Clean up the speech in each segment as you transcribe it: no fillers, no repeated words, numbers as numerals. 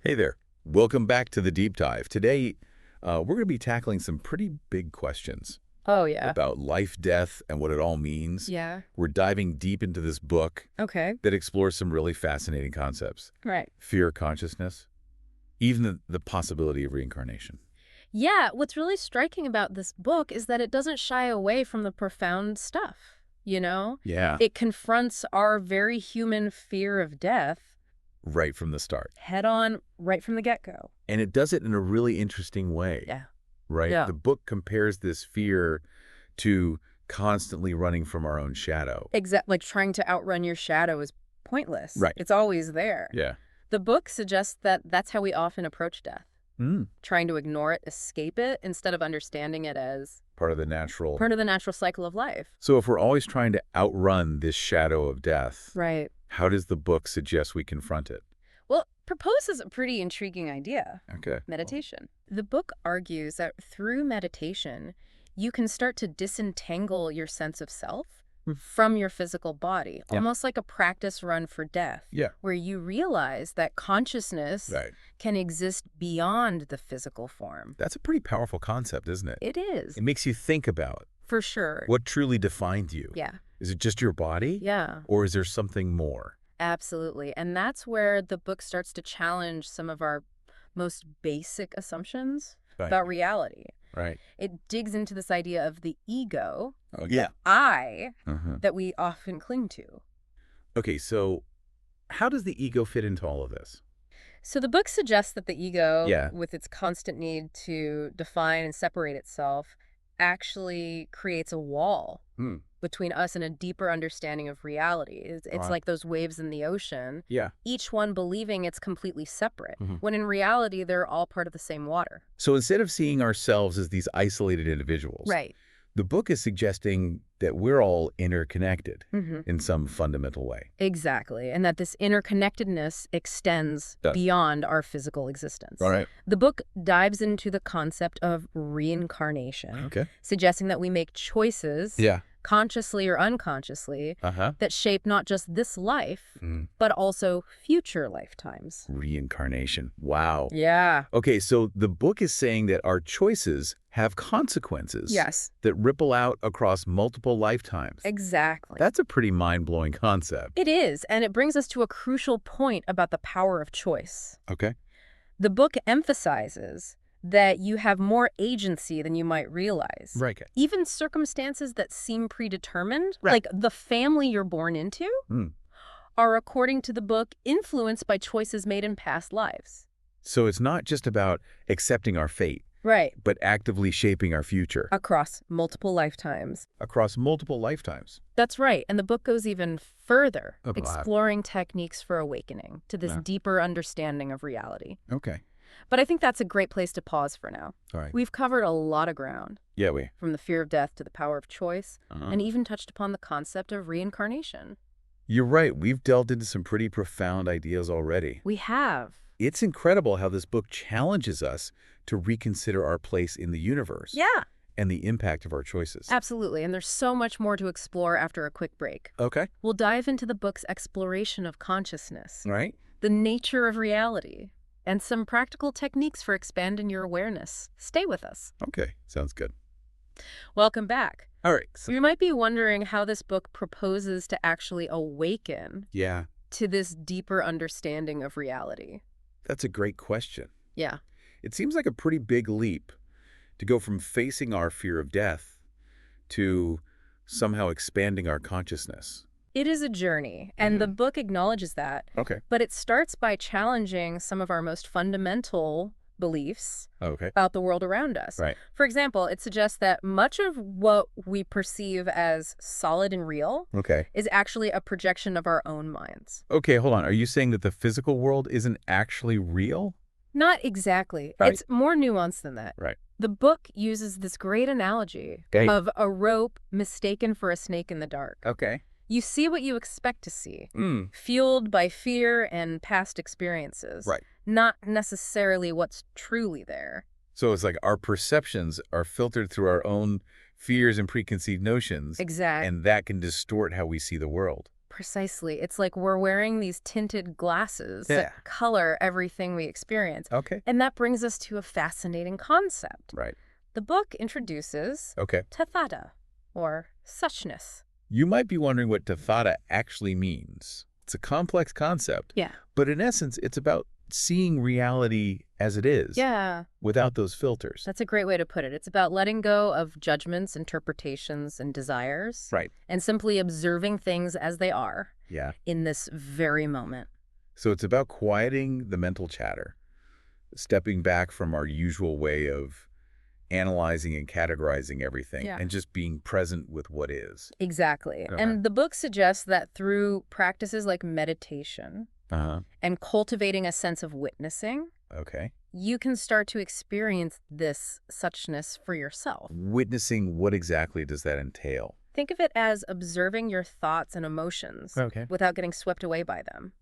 Hey there. Welcome back to the Deep Dive. Today, we're going to be tackling some pretty big questions Oh, yeah. about life, death, and what it all means. Yeah. We're diving deep into this book Okay. that explores some really fascinating concepts. Right. Fear consciousness, even the possibility of reincarnation. Yeah, what's really striking about this book is that it doesn't shy away from the profound stuff, you know? Yeah, It confronts our very human fear of death right from the start. head on right from the get-go. And it does it in a really interesting way, Yeah. right? Yeah. The book compares this fear to constantly running from our own shadow. Like trying to outrun your shadow is pointless. Right. It's always there. Yeah. The book suggests that that's how we often approach death, Mm. trying to ignore it, escape it, instead of understanding it as Part of the natural. part of the natural cycle of life. So if we're always trying to outrun this shadow of death, Right. how does the book suggest we confront it? Well, it proposes a pretty intriguing idea. Okay. Meditation. The book argues that through meditation, you can start to disentangle your sense of self Hmm. from your physical body, Yeah. almost like a practice run for death, Yeah. where you realize that consciousness Right. can exist beyond the physical form. That's a pretty powerful concept, isn't it? It is, It makes you think about for sure. what truly defined you. Yeah, Is it just your body? yeah, Or is there something more? absolutely. And that's where the book starts to challenge some of our most basic assumptions Right. about reality. Right. It digs into this idea of the ego, Oh, yeah. I, Uh-huh. that we often cling to. Okay, so how does the ego fit into all of this? So the book suggests that the ego, Yeah. with its constant need to define and separate itself, actually creates a wall Hmm. between us and a deeper understanding of reality. It's Right. like those waves in the ocean, Yeah. each one believing it's completely separate, Mhm. when in reality, they're all part of the same water. So instead of seeing ourselves as these isolated individuals, Right. the book is suggesting that we're all interconnected Hmm. in some fundamental way. Exactly. And that this interconnectedness extends Does. beyond our physical existence. All right. The book dives into the concept of reincarnation, Okay. suggesting that we make choices, Yeah. consciously or unconsciously, Uh-huh. that shape not just this life, but also future lifetimes. Reincarnation. Wow. Yeah. Okay, so the book is saying that our choices have consequences Yes, that ripple out across multiple lifetimes. exactly. That's a pretty mind-blowing concept. It is, and it brings us to a crucial point about the power of choice. Okay. The book emphasizes that you have more agency than you might realize. Right. Even circumstances that seem predetermined, Right. like the family you're born into, Mm. are, according to the book, influenced by choices made in past lives. So it's not just about accepting our fate, Right. but actively shaping our future Across multiple lifetimes. across multiple lifetimes. That's right. And the book goes even further, Oh, wow. exploring techniques for awakening to this Yeah. deeper understanding of reality. Okay. But I think that's a great place to pause for now. All right. We've covered a lot of ground, Yeah, we. from the fear of death to the power of choice, Uh-huh. and even touched upon the concept of reincarnation. You're right. We've delved into some pretty profound ideas already. We have. It's incredible how this book challenges us to reconsider our place in the universe Yeah, and the impact of our choices. absolutely. And there's so much more to explore after a quick break. Okay. We'll dive into the book's exploration of consciousness, All right. the nature of reality, and some practical techniques for expanding your awareness. Stay with us. Okay. Sounds good. Welcome back. All right. So, You might be wondering how this book proposes to actually awaken yeah, to this deeper understanding of reality. that's a great question. Yeah. It seems like a pretty big leap to go from facing our fear of death to somehow expanding our consciousness. It is a journey, and the book acknowledges that, Okay. but it starts by challenging some of our most fundamental beliefs Okay. about the world around us. Right. For example, it suggests that much of what we perceive as solid and real Okay. is actually a projection of our own minds. Okay, hold on. Are you saying that the physical world isn't actually real? Not exactly. Right. It's more nuanced than that. Right. The book uses this great analogy Okay. of a rope mistaken for a snake in the dark. Okay. You see what you expect to see, Mm. fueled by fear and past experiences, Right. not necessarily what's truly there. So it's like our perceptions are filtered through our own fears and preconceived notions, Exactly. and that can distort how we see the world. Precisely. It's like we're wearing these tinted glasses Yeah. that color everything we experience. Okay. And that brings us to a fascinating concept. Right. The book introduces Okay. tathata, or suchness. You might be wondering what tathata actually means. It's a complex concept, Yeah. but in essence, it's about seeing reality as it is, Yeah, without those filters. that's a great way to put it. It's about letting go of judgments, interpretations, and desires, Right. and simply observing things as they are Yeah. in this very moment. So it's about quieting the mental chatter, stepping back from our usual way of analyzing and categorizing everything, Yeah. and just being present with what is. Exactly. Okay. And the book suggests that through practices like meditation Uh-huh. and cultivating a sense of witnessing, Okay. you can start to experience this suchness for yourself. Witnessing, what exactly does that entail? Think of it as observing your thoughts and emotions Okay. without getting swept away by them.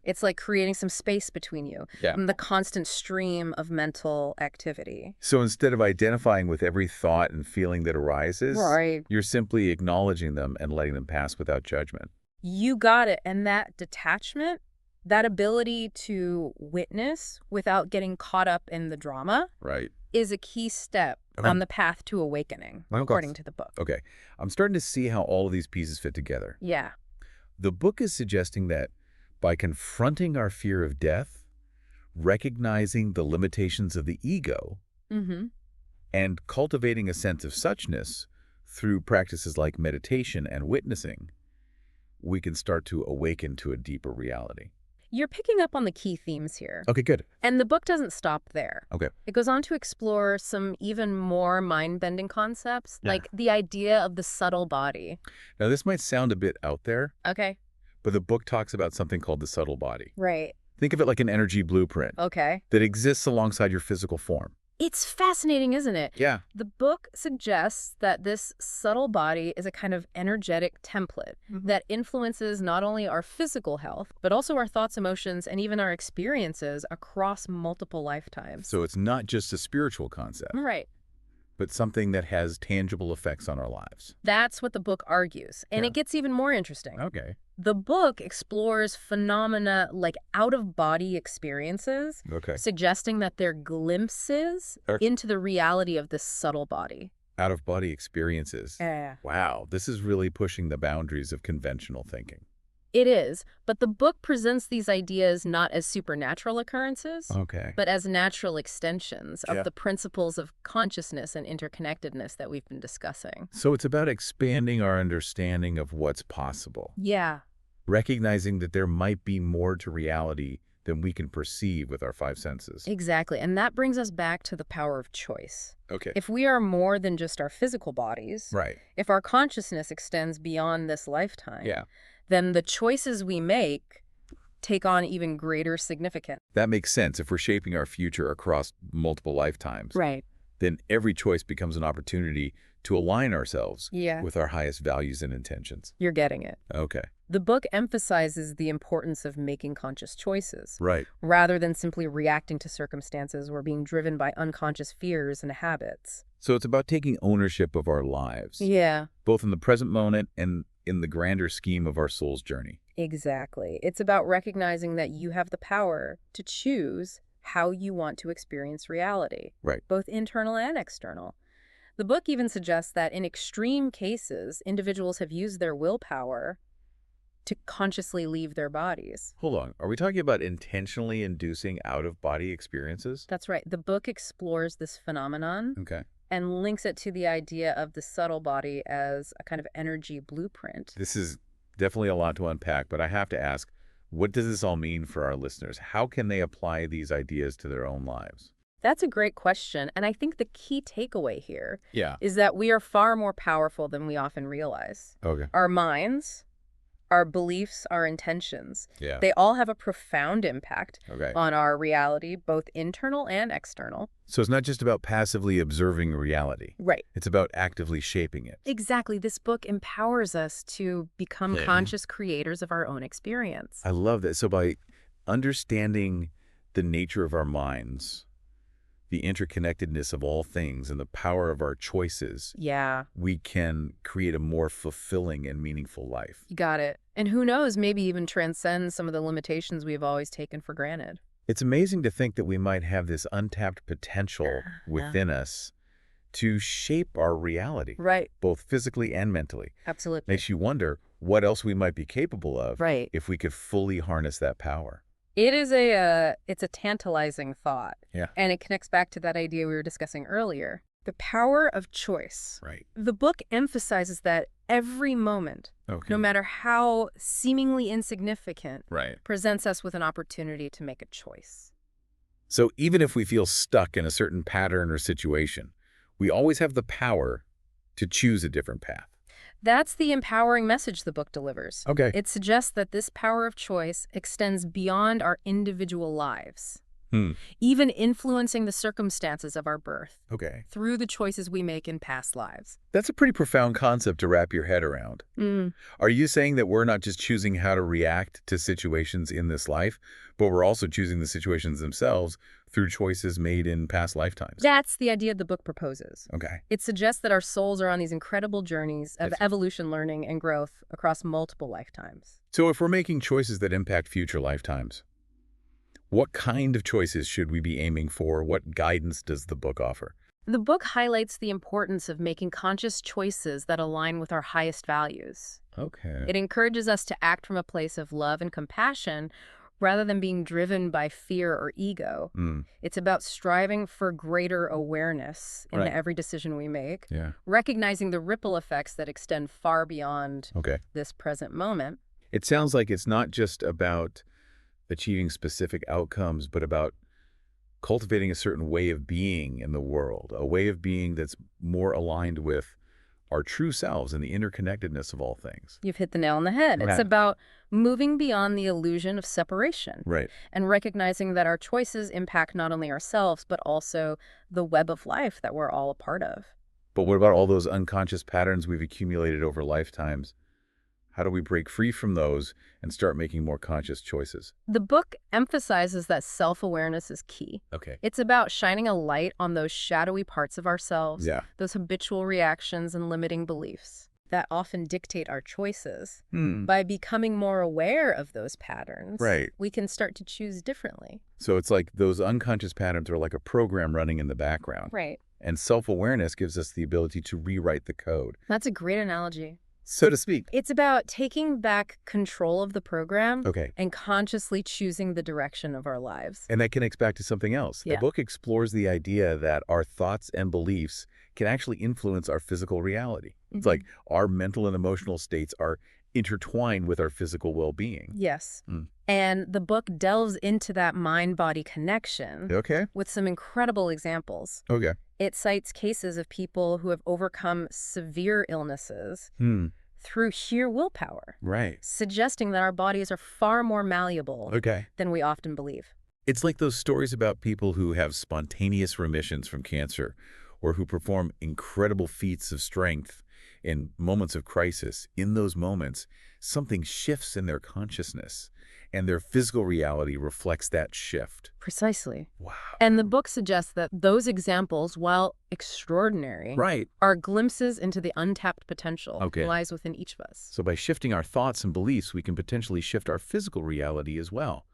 It's like creating some space between you Yeah. from the constant stream of mental activity. So instead of identifying with every thought and feeling that arises, Right. you're simply acknowledging them and letting them pass without judgment. You got it. And that detachment, that ability to witness without getting caught up in the drama, Right. is a key step Okay. on the path to awakening, Okay. according to the book. Okay. I'm starting to see how all of these pieces fit together. Yeah. The book is suggesting that by confronting our fear of death, recognizing the limitations of the ego, Mm-hmm. and cultivating a sense of suchness through practices like meditation and witnessing, we can start to awaken to a deeper reality. You're picking up on the key themes here. Okay, good. And the book doesn't stop there. Okay. It goes on to explore some even more mind-bending concepts, Yeah. like the idea of the subtle body. Now, this might sound a bit out there, Okay. but the book talks about something called the subtle body. Right. Think of it like an energy blueprint Okay. that exists alongside your physical form. It's fascinating, isn't it? Yeah. The book suggests that this subtle body is a kind of energetic template that influences not only our physical health, but also our thoughts, emotions, and even our experiences across multiple lifetimes. So it's not just a spiritual concept, Right. but something that has tangible effects on our lives. That's what the book argues. And Yeah. it gets even more interesting. Okay. The book explores phenomena like out-of-body experiences, Okay. suggesting that they're glimpses Okay. into the reality of this subtle body. Out-of-body experiences. Yeah. Wow, this is really pushing the boundaries of conventional thinking. It is, but the book presents these ideas not as supernatural occurrences, Okay. but as natural extensions Yeah. of the principles of consciousness and interconnectedness that we've been discussing. So it's about expanding our understanding of what's possible, Yeah. recognizing that there might be more to reality than we can perceive with our five senses. Exactly, and that brings us back to the power of choice. Okay. If we are more than just our physical bodies, Right. if our consciousness extends beyond this lifetime, Yeah. then the choices we make take on even greater significance. That makes sense. If we're shaping our future across multiple lifetimes, Right. then every choice becomes an opportunity to align ourselves Yeah. with our highest values and intentions. You're getting it. Okay. The book emphasizes the importance of making conscious choices, Right. rather than simply reacting to circumstances or being driven by unconscious fears and habits. So it's about taking ownership of our lives, Yeah, both in the present moment and in the grander scheme of our soul's journey. exactly. It's about recognizing that you have the power to choose how you want to experience reality, Right. both internal and external. The book even suggests that in extreme cases, individuals have used their willpower to consciously leave their bodies. Hold on. Are we talking about intentionally inducing out-of-body experiences? That's right. The book explores this phenomenon Okay. and links it to the idea of the subtle body as a kind of energy blueprint. This is definitely a lot to unpack, but I have to ask, what does this all mean for our listeners? How can they apply these ideas to their own lives? That's a great question, and I think the key takeaway here Yeah. is that we are far more powerful than we often realize. Okay. Our minds, our beliefs, our intentions, Yeah. they all have a profound impact Okay. on our reality, both internal and external. So it's not just about passively observing reality. Right. It's about actively shaping it. Exactly. This book empowers us to become Yeah. conscious creators of our own experience. I love that. So by understanding the nature of our minds, the interconnectedness of all things and the power of our choices, Yeah, we can create a more fulfilling and meaningful life. you got it. And who knows, maybe even transcend some of the limitations we've always taken for granted. It's amazing to think that we might have this untapped potential Yeah. within us to shape our reality, Right. both physically and mentally. Absolutely. Makes you wonder what else we might be capable of Right. if we could fully harness that power. It's a tantalizing thought. Yeah. And it connects back to that idea we were discussing earlier. The power of choice. Right. The book emphasizes that every moment, Okay. no matter how seemingly insignificant, Right. presents us with an opportunity to make a choice. So even if we feel stuck in a certain pattern or situation, we always have the power to choose a different path. That's the empowering message the book delivers. Okay. It suggests that this power of choice extends beyond our individual lives, even influencing the circumstances of our birth Okay. through the choices we make in past lives. That's a pretty profound concept to wrap your head around. Mm. Are you saying that we're not just choosing how to react to situations in this life, but we're also choosing the situations themselves through choices made in past lifetimes? That's the idea the book proposes. Okay. It suggests that our souls are on these incredible journeys of evolution, learning, and growth across multiple lifetimes. So if we're making choices that impact future lifetimes, what kind of choices should we be aiming for? What guidance does the book offer? The book highlights the importance of making conscious choices that align with our highest values. Okay. It encourages us to act from a place of love and compassion rather than being driven by fear or ego. It's about striving for greater awareness in Right. every decision we make, Yeah. recognizing the ripple effects that extend far beyond Okay. this present moment. It sounds like it's not just about achieving specific outcomes, but about cultivating a certain way of being in the world, a way of being that's more aligned with our true selves and the interconnectedness of all things. You've hit the nail on the head. It's Right. about moving beyond the illusion of separation Right. and recognizing that our choices impact not only ourselves, but also the web of life that we're all a part of. But what about all those unconscious patterns we've accumulated over lifetimes? How do we break free from those and start making more conscious choices? The book emphasizes that self-awareness is key. Okay. It's about shining a light on those shadowy parts of ourselves, Yeah. those habitual reactions and limiting beliefs that often dictate our choices. Hmm. By becoming more aware of those patterns, Right. we can start to choose differently. So it's like those unconscious patterns are like a program running in the background. Right. And self-awareness gives us the ability to rewrite the code, That's a great analogy. so to speak. It's about taking back control of the program Okay. and consciously choosing the direction of our lives. And that connects back to something else. Yeah. The book explores the idea that our thoughts and beliefs can actually influence our physical reality. It's like our mental and emotional states are intertwined with our physical well-being. Yes. Mm. And the book delves into that mind-body connection Okay. with some incredible examples. Okay. It cites cases of people who have overcome severe illnesses through sheer willpower, Right. suggesting that our bodies are far more malleable Okay. than we often believe. It's like those stories about people who have spontaneous remissions from cancer or who perform incredible feats of strength in moments of crisis. In those moments, something shifts in their consciousness, and their physical reality reflects that shift. Precisely. Wow. And the book suggests that those examples, while extraordinary, Right. are glimpses into the untapped potential Okay. that lies within each of us. So by shifting our thoughts and beliefs, we can potentially shift our physical reality as well.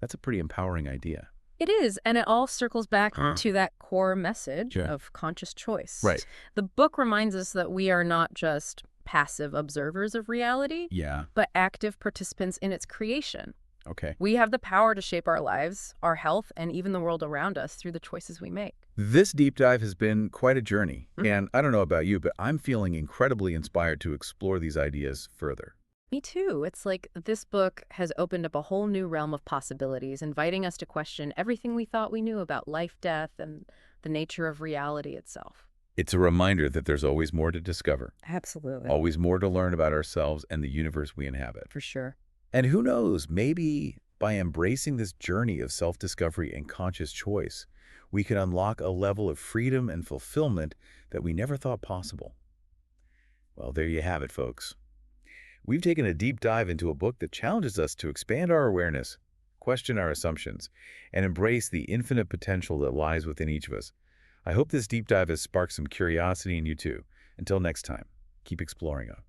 That's a pretty empowering idea. It is, and it all circles back to that core message Yeah. of conscious choice. Right. The book reminds us that we are not just passive observers of reality, Yeah. but active participants in its creation. Okay. We have the power to shape our lives, our health, and even the world around us through the choices we make. This deep dive has been quite a journey, and I don't know about you, but I'm feeling incredibly inspired to explore these ideas further. Me too. It's like this book has opened up a whole new realm of possibilities, inviting us to question everything we thought we knew about life, death, and the nature of reality itself. It's a reminder that there's always more to discover, Absolutely. always more to learn about ourselves and the universe we inhabit. For sure. And who knows, maybe by embracing this journey of self-discovery and conscious choice, we can unlock a level of freedom and fulfillment that we never thought possible. Well, there you have it, folks. We've taken a deep dive into a book that challenges us to expand our awareness, question our assumptions, and embrace the infinite potential that lies within each of us. I hope this deep dive has sparked some curiosity in you too. Until next time, keep exploring on.